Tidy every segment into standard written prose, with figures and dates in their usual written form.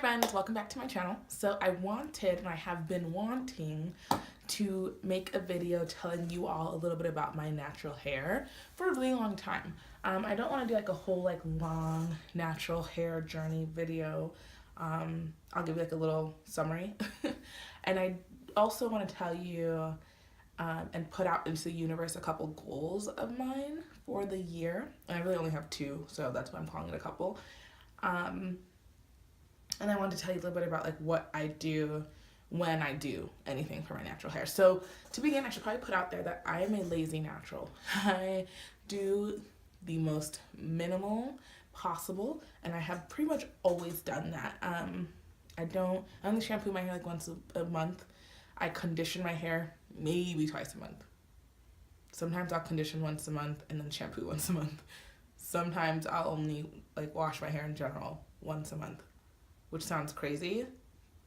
friends, welcome back to my channel. So I have been wanting to make a video telling you all a little bit about my natural hair for a really long time. I don't want to do like a whole long natural hair journey video. I'll give you like a little summary. And I also want to tell you and put out into the universe a couple goals of mine for the year. And I really only have two, so that's why I'm calling it a couple. And I wanted to tell you a little bit about what I do when I do anything for my natural hair. So to begin, I should probably put out there that I am a lazy natural. I do the most minimal possible, and I have pretty much always done that. I only shampoo my hair once a month. I condition my hair maybe twice a month. Sometimes I'll condition once a month and then shampoo once a month. Sometimes I'll only wash my hair in general once a month, which sounds crazy,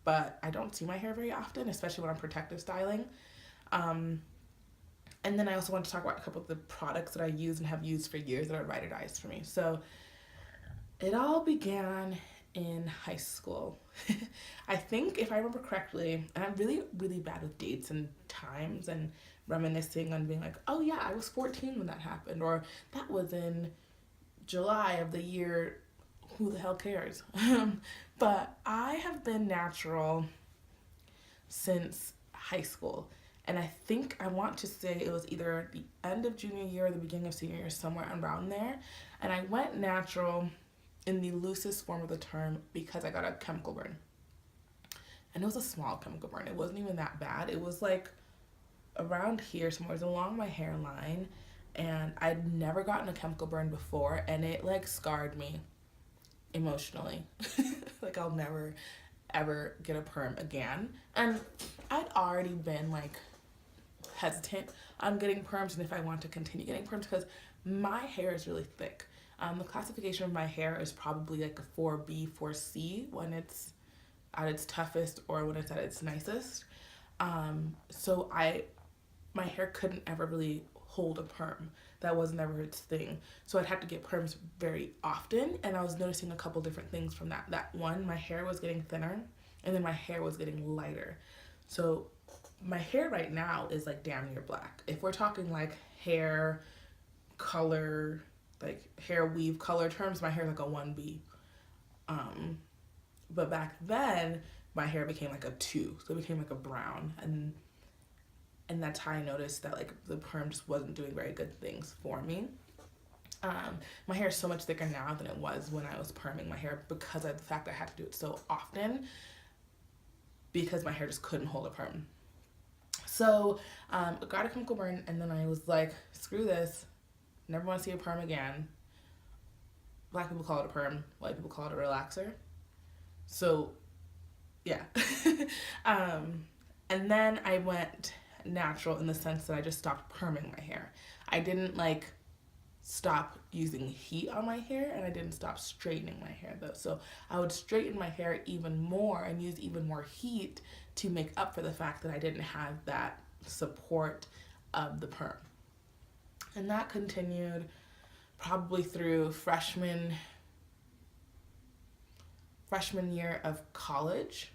but I don't see my hair very often, especially when I'm protective styling. And then I also want to talk about a couple of the products that I use and have used for years that are ride or dies for me. So it all began in high school. I think, if I remember correctly, and I'm really, really bad with dates and times and reminiscing on being like, oh yeah, I was 14 when that happened, or that was in July of the year, who the hell cares? But I have been natural since high school. And I want to say it was either the end of junior year or the beginning of senior year, somewhere around there. And I went natural in the loosest form of the term because I got a chemical burn. And it was a small chemical burn. It wasn't even that bad. It was around here somewhere. It was along my hairline. And I'd never gotten a chemical burn before. And it scarred me emotionally. I'll never ever get a perm again. And I'd already been hesitant on getting perms, and if I want to continue getting perms, because my hair is really thick. The classification of my hair is probably a 4B, 4C when it's at its toughest or when it's at its nicest. So my hair couldn't ever really hold a perm. That was never its thing. So I'd have to get perms very often, and I was noticing a couple different things from that. That one, my hair was getting thinner, and then my hair was getting lighter. So my hair right now is damn near black. If we're talking hair color, hair weave color terms, my hair is a 1B. But back then, my hair became a 2, so it became a brown, and that's how I noticed that the perm just wasn't doing very good things for me. My hair is so much thicker now than it was when I was perming my hair because of the fact that I had to do it so often, because my hair just couldn't hold a perm. So I got a chemical burn, and then I was screw this, never want to see a perm again. Black people call it a perm, white people call it a relaxer. So yeah. And then I went natural in the sense that I just stopped perming my hair. I didn't stop using heat on my hair, and I didn't stop straightening my hair though. So I would straighten my hair even more and use even more heat to make up for the fact that I didn't have that support of the perm. And that continued probably through freshman year of college.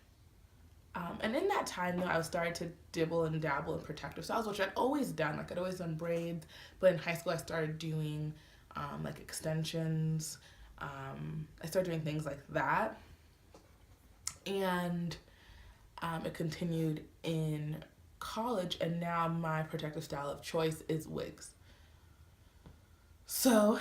And in that time, though, I started to dibble and dabble in protective styles, which I'd always done. I'd always done braids, but in high school, I started doing extensions. I started doing things like that, and it continued in college. And now my protective style of choice is wigs. So,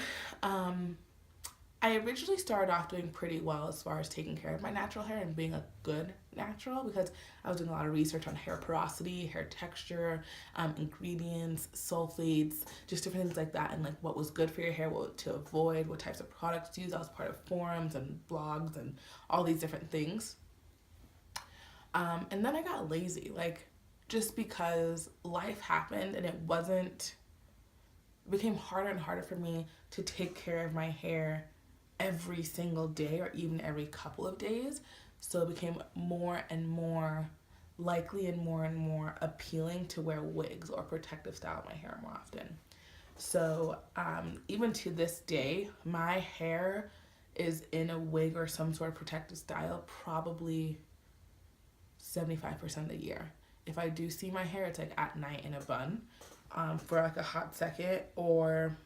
I originally started off doing pretty well as far as taking care of my natural hair and being a good natural, because I was doing a lot of research on hair porosity, hair texture, ingredients, sulfates, just different things like that, and what was good for your hair, what to avoid, what types of products to use. I was part of forums and blogs and all these different things. And then I got lazy, just because life happened, and it became harder and harder for me to take care of my hair every single day or even every couple of days. So it became more and more likely and more appealing to wear wigs or protective style my hair more often. So even to this day, my hair is in a wig or some sort of protective style probably 75% of the year. If I do see my hair, it's like at night in a bun for like a hot second, or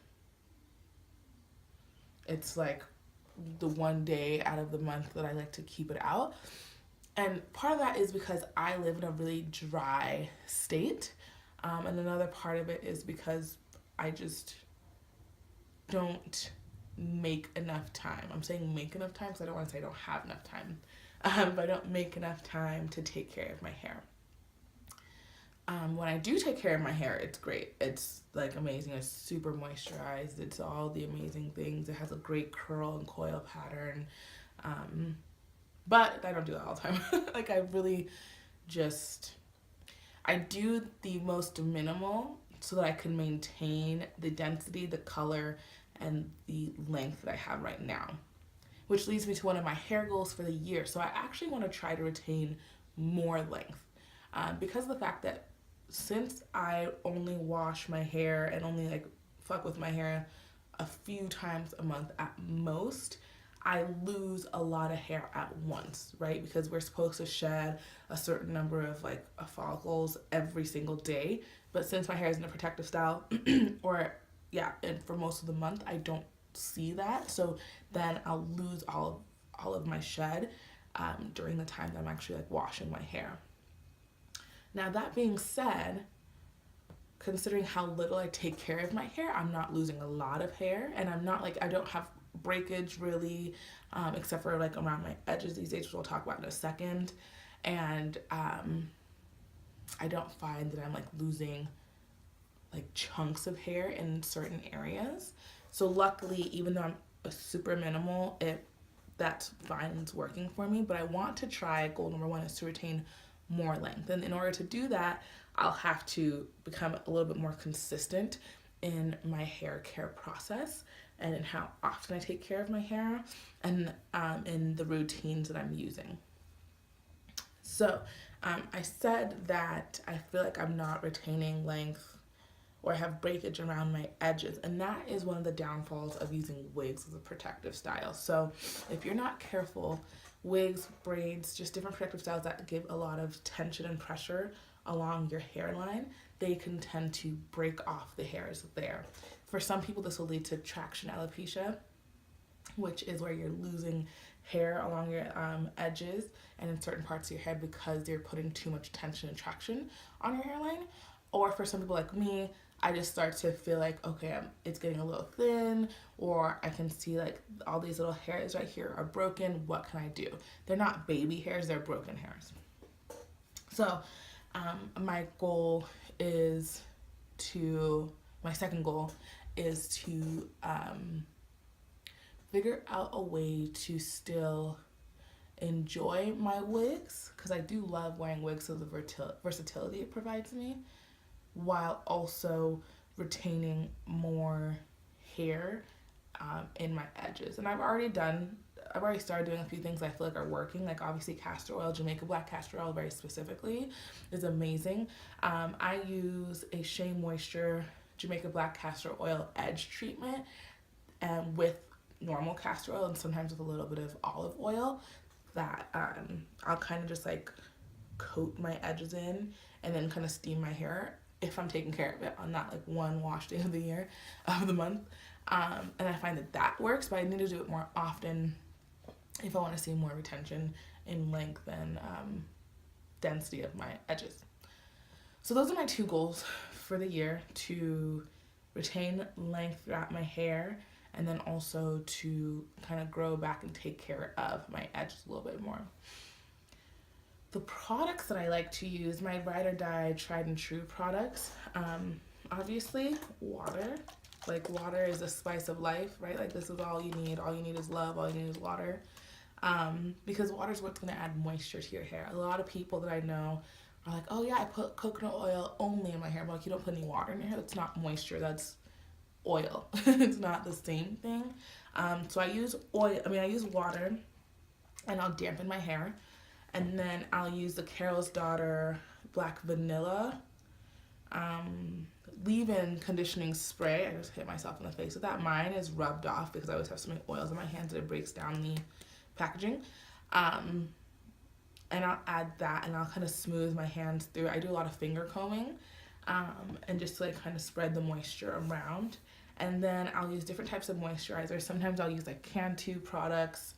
it's like the one day out of the month that I like to keep it out. And part of that is because I live in a really dry state. And another part of it is because I just don't make enough time. I'm saying make enough time because I don't want to say I don't have enough time. But I don't make enough time to take care of my hair. When I do take care of my hair, it's great. It's like amazing. It's super moisturized. It's all the amazing things. It has a great curl and coil pattern. But I don't do that all the time. Like I really just, I do the most minimal so that I can maintain the density, the color, and the length that I have right now. Which leads me to one of my hair goals for the year. So I actually want to try to retain more length. Because of the fact that since I only wash my hair and only like fuck with my hair a few times a month at most, I lose a lot of hair at once, right? Because we're supposed to shed a certain number of like follicles every single day. But since my hair is in a protective style, or and for most of the month, I don't see that. So then I'll lose all of my shed during the time that I'm actually like washing my hair. Now that being said, considering how little I take care of my hair, I'm not losing a lot of hair, and I'm not like, I don't have breakage really, except for like around my edges these days, which we'll talk about in a second. And I don't find that I'm like losing like chunks of hair in certain areas. So luckily, even though I'm a super minimal, that's fine, it's working for me. But I want to try, goal number one is to retain more length. And in order to do that, I'll have to become a little bit more consistent in my hair care process and in how often I take care of my hair, and in the routines that I'm using. So I said that I feel like I'm not retaining length or I have breakage around my edges, and that is one of the downfalls of using wigs as a protective style. So if you're not careful, wigs, braids, just different protective styles that give a lot of tension and pressure along your hairline, they can tend to break off the hairs there. For some people, this will lead to traction alopecia, which is where you're losing hair along your edges and in certain parts of your head because you're putting too much tension and traction on your hairline. Or for some people like me, I just start to feel like, okay, it's getting a little thin, or I can see like all these little hairs right here are broken. What can I do? They're not baby hairs, they're broken hairs. So my second goal is to figure out a way to still enjoy my wigs, because I do love wearing wigs, so the versatility it provides me, while also retaining more hair in my edges. And I've already started doing a few things I feel like are working, like obviously castor oil, Jamaica black castor oil very specifically is amazing. I use a Shea Moisture Jamaica black castor oil edge treatment with normal castor oil and sometimes with a little bit of olive oil that I'll kind of just like coat my edges in and then kind of steam my hair if I'm taking care of it on that like one wash day of the month. And I find that works, but I need to do it more often if I want to see more retention in length and density of my edges. So those are my two goals for the year: to retain length throughout my hair, and then also to kind of grow back and take care of my edges a little bit more. The products that I like to use, my ride or die tried and true products, obviously water. Like water is a spice of life, right? Like this is all you need. All you need is love. All you need is water. Because water is what's going to add moisture to your hair. A lot of people that I know are like, oh yeah, I put coconut oil only in my hair. But like, you don't put any water in your hair. That's not moisture. That's oil. It's not the same thing. So I use water, and I'll dampen my hair. And then I'll use the Carol's Daughter Black Vanilla leave-in conditioning spray. I just hit myself in the face with that. Mine is rubbed off because I always have so many oils in my hands that it breaks down the packaging. And I'll add that and I'll kind of smooth my hands through. I do a lot of finger combing, and just to like kind of spread the moisture around. And then I'll use different types of moisturizers. Sometimes I'll use like Cantu products.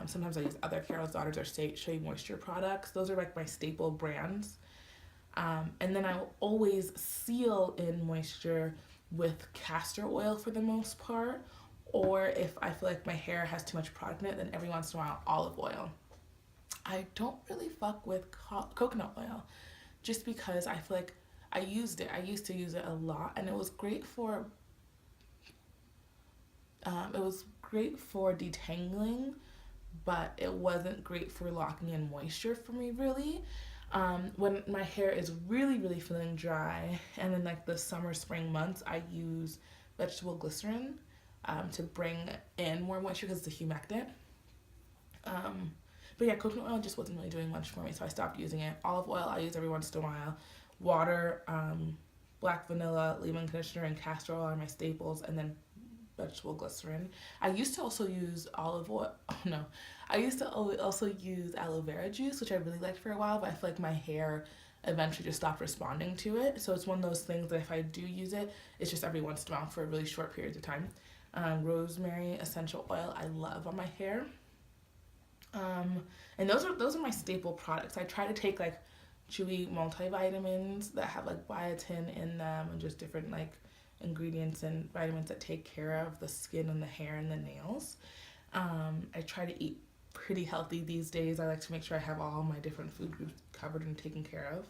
Sometimes I'll use other Carol's Daughters or Shea Moisture products. Those are like my staple brands. And then I will always seal in moisture with castor oil for the most part. Or if I feel like my hair has too much product in it, then every once in a while olive oil. I don't really fuck with coconut oil just because I feel like I used it. I used to use it a lot, and it was great for detangling, but it wasn't great for locking in moisture for me really. When my hair is really, really feeling dry, and in like the summer, spring months, I use vegetable glycerin to bring in more moisture because it's a humectant. But yeah, coconut oil just wasn't really doing much for me, so I stopped using it. Olive oil I use every once in a while. Water, black vanilla, leave-in conditioner, and castor oil are my staples, and then vegetable glycerin. I used to also use olive oil. Oh no, I used to also use aloe vera juice, which I really liked for a while, but I feel like my hair eventually just stopped responding to it. So it's one of those things that if I do use it, it's just every once in a while for really short periods of time. Rosemary essential oil I love on my hair. And those are my staple products. I try to take like chewy multivitamins that have like biotin in them and just different like ingredients and vitamins that take care of the skin and the hair and the nails. I try to eat pretty healthy these days. I like to make sure I have all my different food groups covered and taken care of.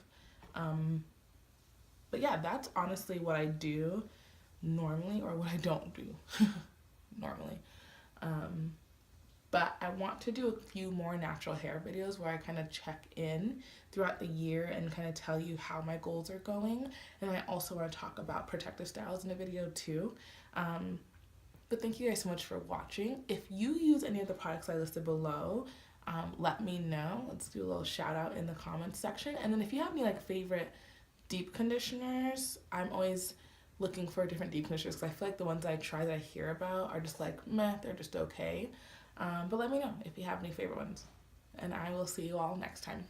But yeah, that's honestly what I do normally, or what I don't do normally. But I want to do a few more natural hair videos where I kind of check in throughout the year and kind of tell you how my goals are going. And I also want to talk about protective styles in a video too. But thank you guys so much for watching. If you use any of the products I listed below, let me know. Let's do a little shout out in the comments section. And then if you have any like favorite deep conditioners, I'm always looking for different deep conditioners because I feel like the ones I try that I hear about are just like meh, they're just okay. But let me know if you have any favorite ones, and I will see you all next time.